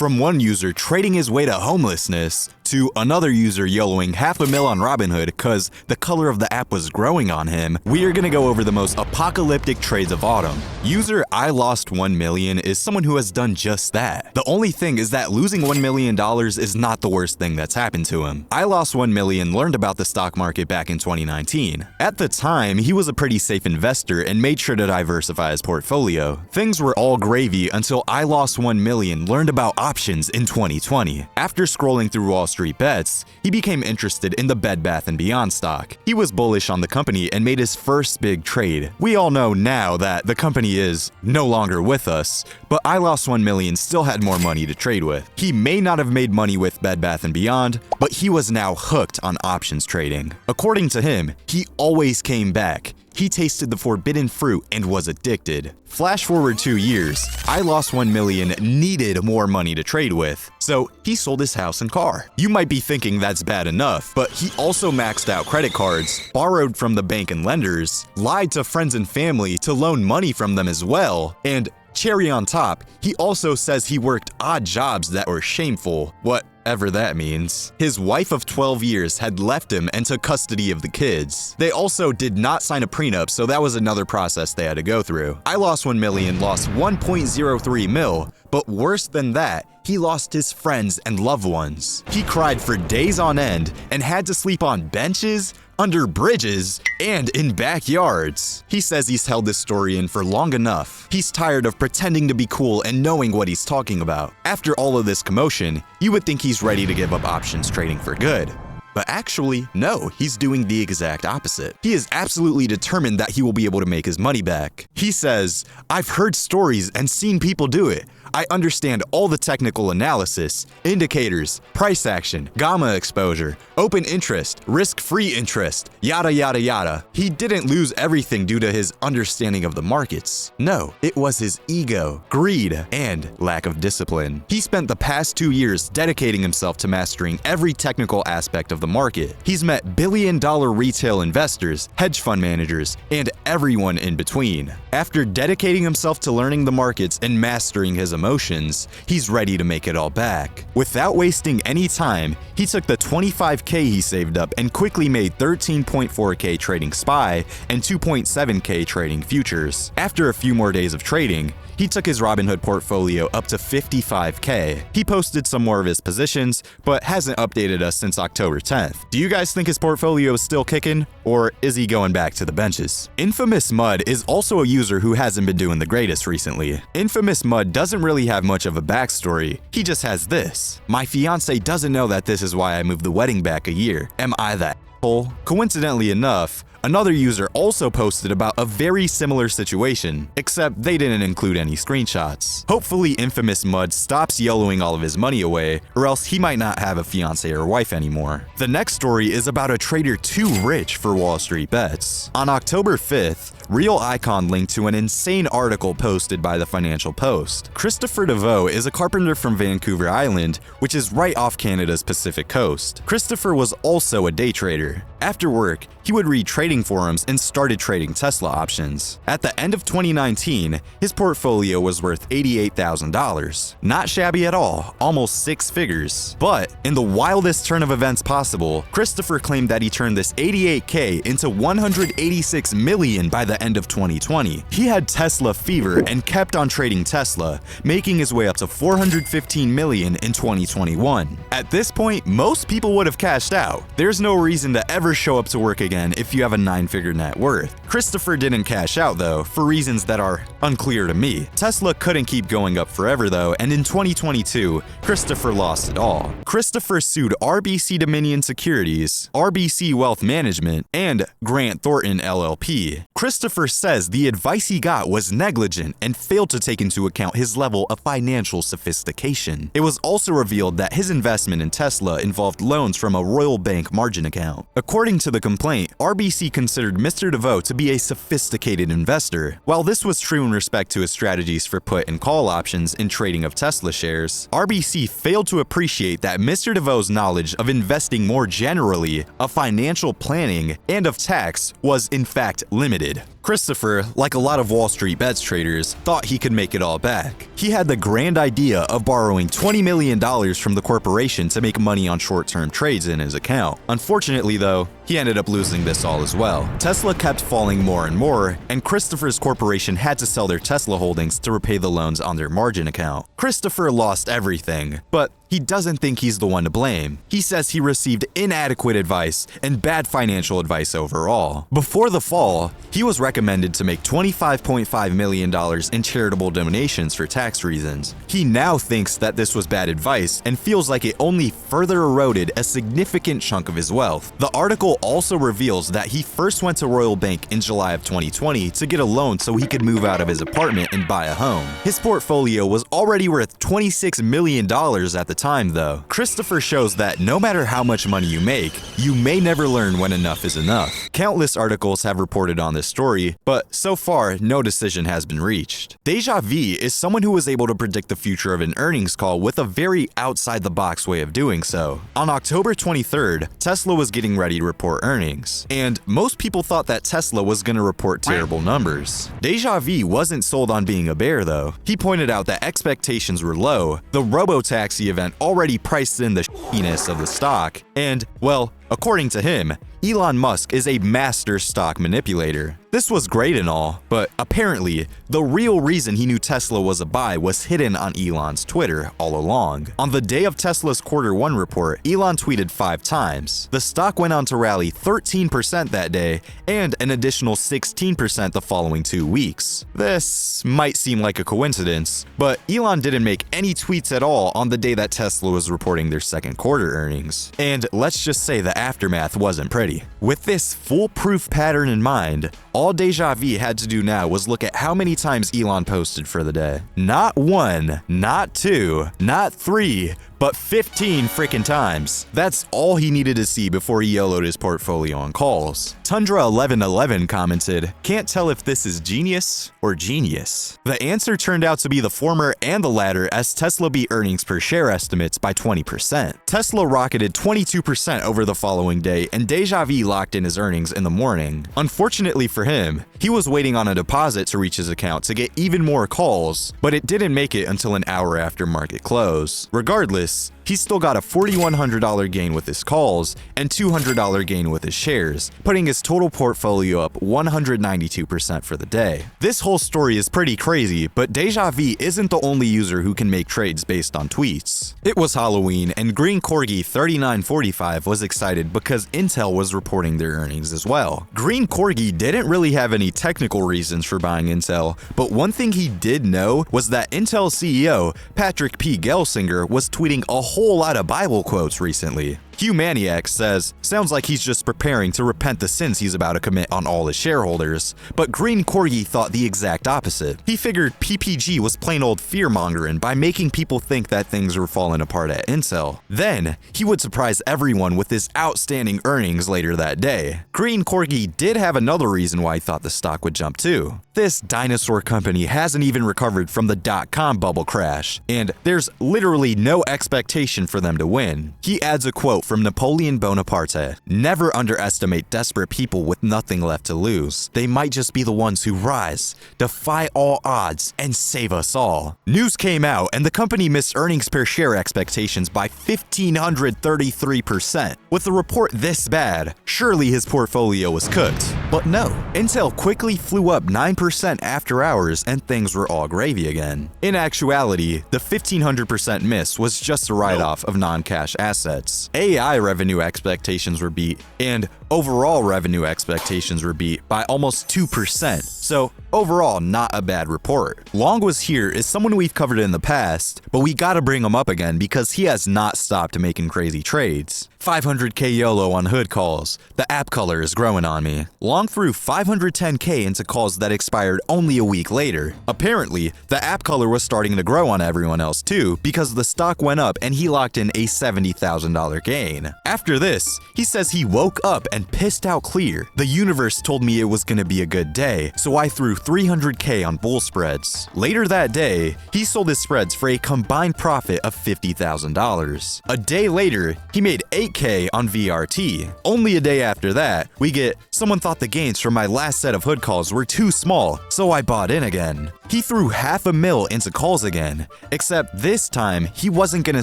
From one user trading his way to homelessness, to another user YOLOing $500,000 on Robinhood cause the color of the app was growing on him, we are gonna go over the most apocalyptic trades of autumn. User I lost $1 million is someone who has done just that. The only thing is that losing $1 million is not the worst thing that's happened to him. I lost $1 million learned about the stock market back in 2019. At the time, he was a pretty safe investor and made sure to diversify his portfolio. Things were all gravy until I lost $1 million learned about options in 2020. After scrolling through WallStreetBets, he became interested in the Bed Bath & Beyond stock. He was bullish on the company and made his first big trade. We all know now that the company is no longer with us, but I lost $1 million still had more money to trade with. He may not have made money with Bed Bath & Beyond, but he was now hooked on options trading. According to him, he always came back. He tasted the forbidden fruit and was addicted. Flash forward 2 years, I lost $1 million, needed more money to trade with, so he sold his house and car. You might be thinking that's bad enough, but he also maxed out credit cards, borrowed from the bank and lenders, lied to friends and family to loan money from them as well, and cherry on top, he also says he worked odd jobs that were shameful. Whatever that means. His wife of 12 years had left him and took custody of the kids. They also did not sign a prenup, so that was another process they had to go through. I lost $1 million, lost 1.03 mil, but worse than that, he lost his friends and loved ones. He cried for days on end and had to sleep on benches, under bridges, and in backyards. He says he's held this story in for long enough. He's tired of pretending to be cool and knowing what he's talking about. After all of this commotion, you would think he's ready to give up options trading for good. But actually, no, he's doing the exact opposite. He is absolutely determined that he will be able to make his money back. He says, "I've heard stories and seen people do it. I understand all the technical analysis, indicators, price action, gamma exposure, open interest, risk-free interest, yada yada yada." He didn't lose everything due to his understanding of the markets. No, it was his ego, greed, and lack of discipline. He spent the past 2 years dedicating himself to mastering every technical aspect of the market. He's met billion-dollar retail investors, hedge fund managers, and everyone in between. After dedicating himself to learning the markets and mastering his emotions, he's ready to make it all back. Without wasting any time, he took the $25K he saved up and quickly made $13.4K trading SPY and $2.7K trading futures. After a few more days of trading, he took his Robinhood portfolio up to $55K. He posted some more of his positions, but hasn't updated us since October 10th. Do you guys think his portfolio is still kicking, or is he going back to the benches? Infamous Mud is also a user who hasn't been doing the greatest recently. Infamous Mud doesn't really have much of a backstory. He just has this: "My fiance doesn't know that this is why I moved the wedding back a year. Am I that asshole?" Coincidentally enough, another user also posted about a very similar situation, except they didn't include any screenshots. Hopefully Infamous Mud stops YOLOing all of his money away, or else he might not have a fiance or wife anymore. The next story is about a trader too rich for WallStreetBets. On October 5th, Real Icon linked to an insane article posted by the Financial Post. Christopher DeVoe is a carpenter from Vancouver Island, which is right off Canada's Pacific coast. Christopher was also a day trader. After work, he would read trading forums and started trading Tesla options. At the end of 2019, his portfolio was worth $88,000. Not shabby at all, almost 6 figures. But in the wildest turn of events possible, Christopher claimed that he turned this $88K into $186 million by the end of 2020. He had Tesla fever and kept on trading Tesla, making his way up to $415 million in 2021. At this point, most people would have cashed out. There's no reason to ever show up to work again if you have a 9-figure net worth. Christopher didn't cash out though, for reasons that are unclear to me. Tesla couldn't keep going up forever though, and in 2022, Christopher lost it all. Christopher sued RBC Dominion Securities, RBC Wealth Management, and Grant Thornton LLP. Christopher says the advice he got was negligent and failed to take into account his level of financial sophistication. It was also revealed that his investment in Tesla involved loans from a Royal Bank margin account. According to the complaint, RBC considered Mr. DeVoe to be a sophisticated investor. While this was true in respect to his strategies for put and call options in trading of Tesla shares, RBC failed to appreciate that Mr. DeVoe's knowledge of investing more generally, of financial planning, and of tax was in fact limited. Christopher, like a lot of WallStreetBets traders, thought he could make it all back. He had the grand idea of borrowing $20 million from the corporation to make money on short-term trades in his account. Unfortunately, though, he ended up losing this all as well. Tesla kept falling more and more, and Christopher's corporation had to sell their Tesla holdings to repay the loans on their margin account. Christopher lost everything, but he doesn't think he's the one to blame. He says he received inadequate advice and bad financial advice overall. Before the fall, he was recommended to make $25.5 million in charitable donations for tax reasons. He now thinks that this was bad advice and feels like it only further eroded a significant chunk of his wealth. The article also reveals that he first went to Royal Bank in July of 2020 to get a loan so he could move out of his apartment and buy a home. His portfolio was already worth $26 million at the time, though. Christopher shows that no matter how much money you make, you may never learn when enough is enough. Countless articles have reported on this story, but so far, no decision has been reached. Deja Vu is someone who was able to predict the future of an earnings call with a very outside-the-box way of doing so. On October 23rd, Tesla was getting ready to report earnings, and most people thought that Tesla was going to report terrible numbers. Deja Vu wasn't sold on being a bear, though. He pointed out that expectations were low, the robo-taxi event already priced in the shittiness of the stock, and, well, according to him, Elon Musk is a master stock manipulator. This was great and all, but apparently, the real reason he knew Tesla was a buy was hidden on Elon's Twitter all along. On the day of Tesla's Q1 report, Elon tweeted 5 times. The stock went on to rally 13% that day and an additional 16% the following 2 weeks. This might seem like a coincidence, but Elon didn't make any tweets at all on the day that Tesla was reporting their Q2 earnings. And let's just say the aftermath wasn't pretty. With this foolproof pattern in mind, all Deja Vu had to do now was look at how many times Elon posted for the day. Not 1, not 2, not 3, but 15 freaking times. That's all he needed to see before he YOLO'd his portfolio on calls. Tundra1111 commented, "Can't tell if this is genius or genius." The answer turned out to be the former and the latter, as Tesla beat earnings per share estimates by 20%. Tesla rocketed 22% over the following day, and Deja Vu locked in his earnings in the morning. Unfortunately for him, he was waiting on a deposit to reach his account to get even more calls, but it didn't make it until an hour after market close. Regardless, he still got a $4,100 gain with his calls and $200 gain with his shares, putting his total portfolio up 192% for the day. This whole story is pretty crazy, but Deja Vu isn't the only user who can make trades based on tweets. It was Halloween, and Green Corgi 3945 was excited because Intel was reporting their earnings as well. Green Corgi didn't really have any technical reasons for buying Intel, but one thing he did know was that Intel CEO Patrick P. Gelsinger was tweeting a whole lot of Bible quotes recently. Humaniac says, "Sounds like he's just preparing to repent the sins he's about to commit on all his shareholders." But Green Corgi thought the exact opposite. He figured PPG was plain old fear-mongering by making people think that things were falling apart at Intel. Then, he would surprise everyone with his outstanding earnings later that day. Green Corgi did have another reason why he thought the stock would jump too. This dinosaur company hasn't even recovered from the dot-com bubble crash, and there's literally no expectation for them to win. He adds a quote from Napoleon Bonaparte, "Never underestimate desperate people with nothing left to lose. They might just be the ones who rise, defy all odds, and save us all." News came out, and the company missed earnings per share expectations by 1,533%. With a report this bad, surely his portfolio was cooked. But no, Intel quickly flew up 9% after hours, and things were all gravy again. In actuality, the 1,500% miss was just a write-off of non-cash assets. AI revenue expectations were beat, and overall revenue expectations were beat by almost 2%. So overall, not a bad report. Long was here is someone we've covered in the past, but we gotta bring him up again because he has not stopped making crazy trades. 500k YOLO on hood calls. The app color is growing on me. Long threw 510k into calls that expired only a week later. Apparently, the app color was starting to grow on everyone else too, because the stock went up and he locked in a $70,000 gain. After this, he says he woke up and pissed out clear. "The universe told me it was gonna be a good day, so I threw 300K on bull spreads. Later that day, he sold his spreads for a combined profit of $50,000. A day later, he made 8K on VRT. Only a day after that, we get, someone thought the gains from my last set of hood calls were too small, so I bought in again. He threw $500,000 into calls again, except this time he wasn't gonna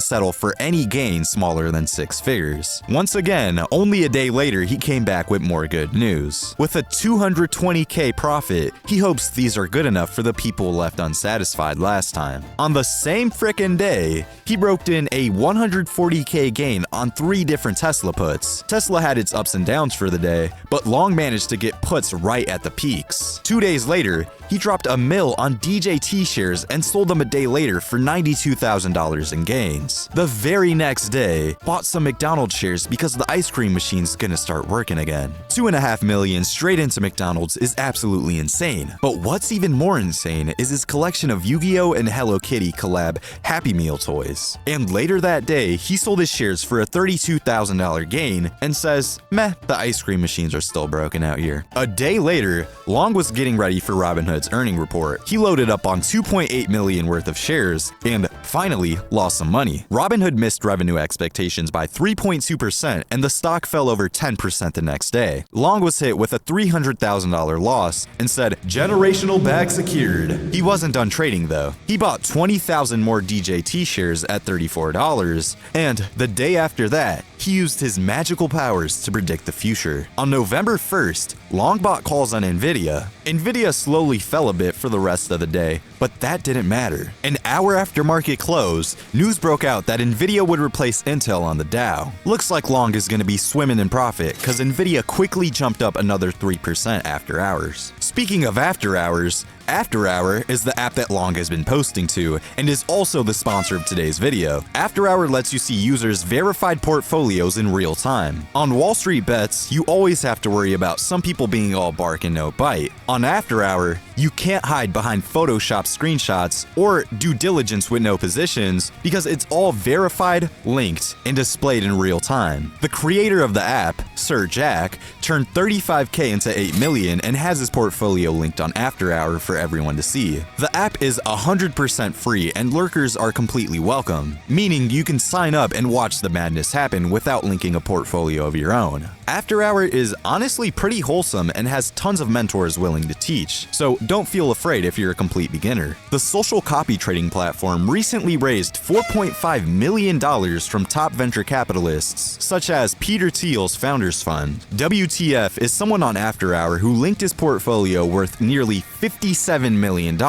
settle for any gain smaller than 6 figures. Once again, only a day later he came back with more good news. With a 220K profit, he hopes these are good enough for the people left unsatisfied last time. On the same frickin' day, he roped in a 140K gain on 3 different Tesla puts. Tesla had its ups and downs for the day, but Long managed to get puts right at the peaks. 2 days later, he dropped $1 million on DJT shares and sold them a day later for $92,000 in gains. The very next day, bought some McDonald's shares because the ice cream machine's gonna start working again. $2.5 million straight into McDonald's is absolutely insane. But what's even more insane is his collection of Yu-Gi-Oh! And Hello Kitty collab Happy Meal toys. And later that day, he sold his shares for a $32,000 gain and says, meh, the ice cream machines are still broken out here. A day later, Long was getting ready for Robinhood's earning report. He loaded up on $2.8 million worth of shares and finally lost some money. Robinhood missed revenue expectations by 3.2% and the stock fell over 10% the next day. Long was hit with a $300,000 loss and said, generational bag secured. He wasn't done trading though. He bought 20,000 more DJT shares at $34, and the day after that, he used his magical powers to predict the future. On November 1st, Long bought calls on Nvidia. Nvidia slowly fell a bit for the rest of the day, but that didn't matter. An hour after market close, news broke out that Nvidia would replace Intel on the Dow. Looks like Long is gonna be swimming in profit because Nvidia quickly jumped up another 3% after hours. Speaking of after hours, After Hour is the app that Long has been posting to and is also the sponsor of today's video. After Hour lets you see users' verified portfolios in real time. On WallStreetBets, you always have to worry about some people being all bark and no bite. On After Hour, you can't hide behind Photoshop screenshots or due diligence with no positions because it's all verified, linked, and displayed in real time. The creator of the app, Sir Jack, turned $35K into $8 million and has his portfolio linked on After Hour for everyone to see. The app is 100% free and lurkers are completely welcome, meaning you can sign up and watch the madness happen without linking a portfolio of your own. After Hour is honestly pretty wholesome and has tons of mentors willing to teach, so don't feel afraid if you're a complete beginner. The social copy trading platform recently raised $4.5 million from top venture capitalists, such as Peter Thiel's Founders Fund. WTF is someone on After Hour who linked his portfolio worth nearly $57 million.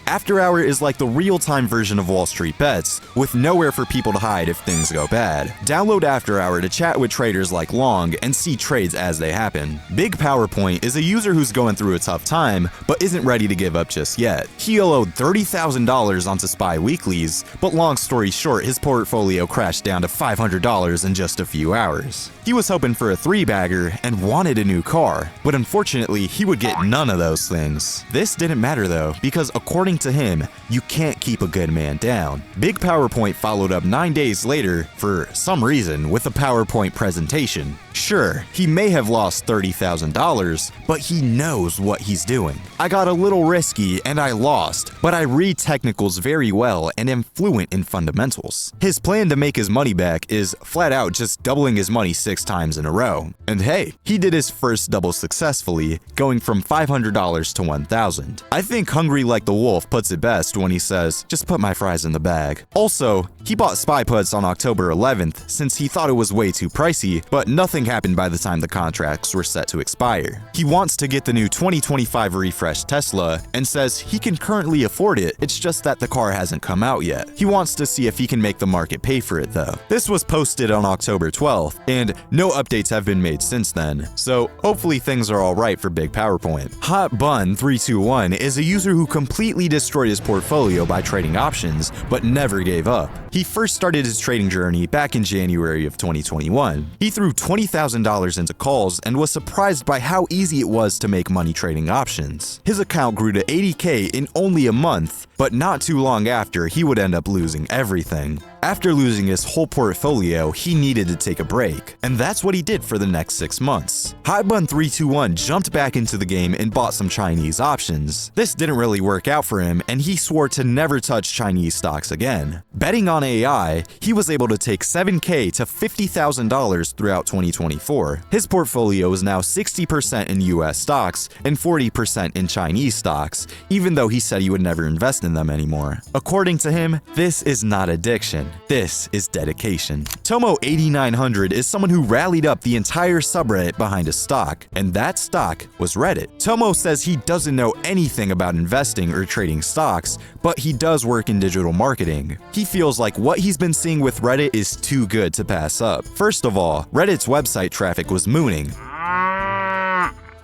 After Hour is like the real-time version of WallStreetBets, with nowhere for people to hide if things go bad. Download After Hour to chat with traders like Long and see trades as they happen. Big PowerPoint is a user who's going through a tough time, but isn't ready to give up just yet. He owed $30,000 onto SPY weeklies, but long story short, his portfolio crashed down to $500 in just a few hours. He was hoping for a 3-bagger and wanted a new car, but unfortunately, he would get none of those things. This didn't matter though, because according to him, you can't keep a good man down. Big PowerPoint followed up 9 days later, for some reason, with a PowerPoint presentation. Sure, he may have lost $30,000, but he knows what he's doing. I got a little risky and I lost, but I read technicals very well and am fluent in fundamentals. His plan to make his money back is flat out just doubling his money 6 times in a row. And hey, he did his first double successfully, going from $500 to $1,000. I think Hungry Like the Wolf puts it best when he says, just put my fries in the bag. Also, he bought SPY puts on October 11th since he thought it was way too pricey, but nothing happened by the time the contracts were set to expire. He wants to get the new 2025 refreshed Tesla and says he can currently afford it, it's just that the car hasn't come out yet. He wants to see if he can make the market pay for it though. This was posted on October 12th, and no updates have been made since then, so hopefully things are alright for Big PowerPoint. Hot Bun 321 is a user who completely destroyed his portfolio by trading options, but never gave up. He first started his trading journey back in January of 2021. He threw $20,000 into calls and was surprised by how easy it was to make money trading options. His account grew to $80K in only a month, but not too long after, he would end up losing everything. After losing his whole portfolio, he needed to take a break, and that's what he did for the next 6 months. Haibun321 jumped back into the game and bought some Chinese options. This didn't really work out for him, and he swore to never touch Chinese stocks again. Betting on AI, he was able to take $7,000 to $50,000 throughout 2024. His portfolio is now 60% in US stocks and 40% in Chinese stocks, even though he said he would never invest in them anymore. According to him, this is not addiction. This is dedication. Tomo8900 is someone who rallied up the entire subreddit behind a stock, and that stock was Reddit. Tomo says he doesn't know anything about investing or trading stocks, but he does work in digital marketing. He feels like what he's been seeing with Reddit is too good to pass up. First of all, Reddit's website traffic was mooning,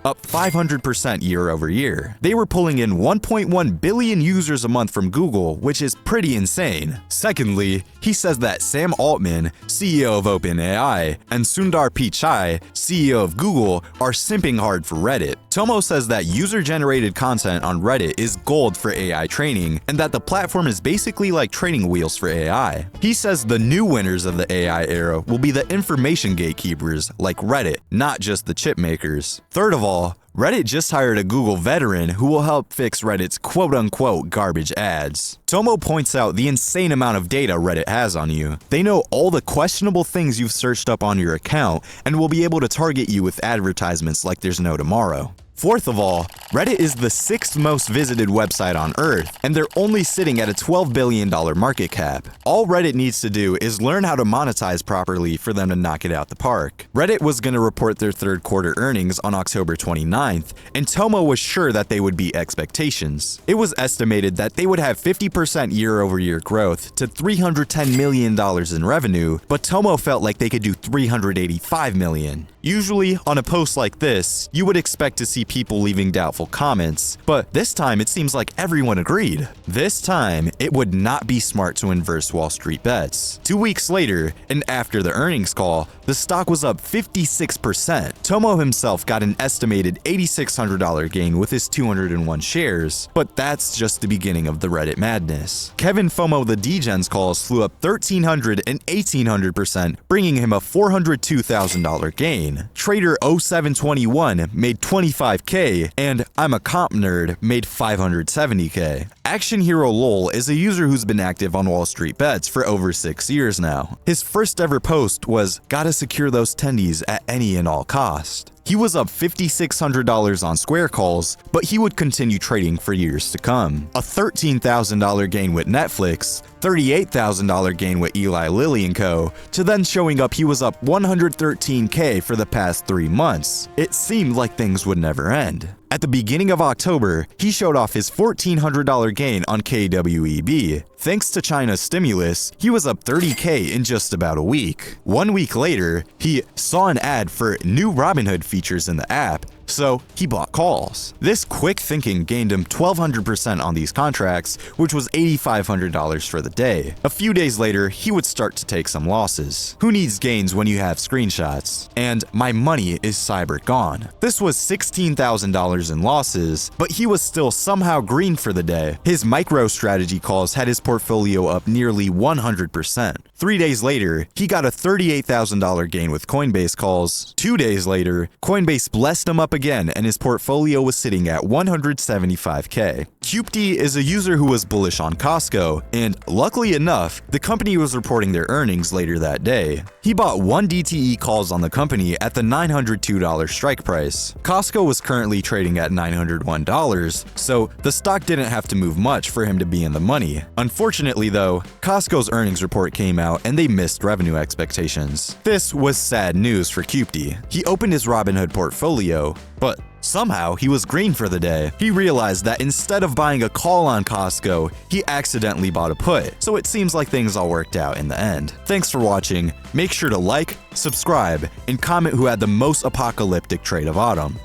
up 500% year over year. They were pulling in 1.1 billion users a month from Google, which is pretty insane. Secondly, he says that Sam Altman, CEO of OpenAI, and Sundar Pichai, CEO of Google, are simping hard for Reddit. Tomo says that user-generated content on Reddit is gold for AI training, and that the platform is basically like training wheels for AI. He says the new winners of the AI era will be the information gatekeepers like Reddit, not just the chip makers. Third of all, Reddit just hired a Google veteran who will help fix Reddit's quote-unquote garbage ads. Tomo points out the insane amount of data Reddit has on you. They know all the questionable things you've searched up on your account and will be able to target you with advertisements like there's no tomorrow. Fourth of all, Reddit is the 6th most visited website on Earth, and they're only sitting at a $12 billion market cap. All Reddit needs to do is learn how to monetize properly for them to knock it out the park. Reddit was going to report their third quarter earnings on October 29th, and Tomo was sure that they would beat expectations. It was estimated that they would have 50% year-over-year growth to $310 million in revenue, but Tomo felt like they could do $385 million. Usually, on a post like this, you would expect to see people leaving doubtful comments, but this time it seems like everyone agreed. This time, it would not be smart to inverse WallStreetBets. 2 weeks later, and after the earnings call, the stock was up 56%. Tomo himself got an estimated $8,600 gain with his 201 shares, but that's just the beginning of the Reddit madness. Kevin FOMO the Degens calls flew up 1,300 and 1,800%, bringing him a $402,000 gain. Trader 0721 made $25K, and I'm a comp nerd made $570K. Action Hero LOL is a user who's been active on WallStreetBets for over 6 years now. His first ever post was, "Gotta secure those tendies at any and all cost." He was up $5,600 on Square calls, but he would continue trading for years to come. A $13,000 gain with Netflix, $38,000 gain with Eli Lilly & Co., to then showing up he was up $113K for the past 3 months. It seemed like things would never end. At the beginning of October, he showed off his $1,400 gain on KWEB. Thanks to China's stimulus, he was up $30K in just about a week. 1 week later, he saw an ad for new Robinhood features in the app, so he bought calls. This quick thinking gained him 1,200% on these contracts, which was $8,500 for the day. A few days later, he would start to take some losses. Who needs gains when you have screenshots? And my money is cyber gone. This was $16,000 in losses, but he was still somehow green for the day. His micro strategy calls had his portfolio up nearly 100%. 3 days later, he got a $38,000 gain with Coinbase calls. 2 days later, Coinbase blessed him up again, and his portfolio was sitting at $175K. Cupty is a user who was bullish on Costco, and luckily enough, the company was reporting their earnings later that day. He bought 1 DTE calls on the company at the $902 strike price. Costco was currently trading at $901, so the stock didn't have to move much for him to be in the money. Unfortunately though, Costco's earnings report came out and they missed revenue expectations. This was sad news for Cupty. He opened his Robinhood portfolio, but somehow he was green for the day. He realized that instead of buying a call on Costco, he accidentally bought a put, so it seems like things all worked out in the end. Thanks for watching. Make sure to like, subscribe, and comment who had the most apocalyptic trade of autumn.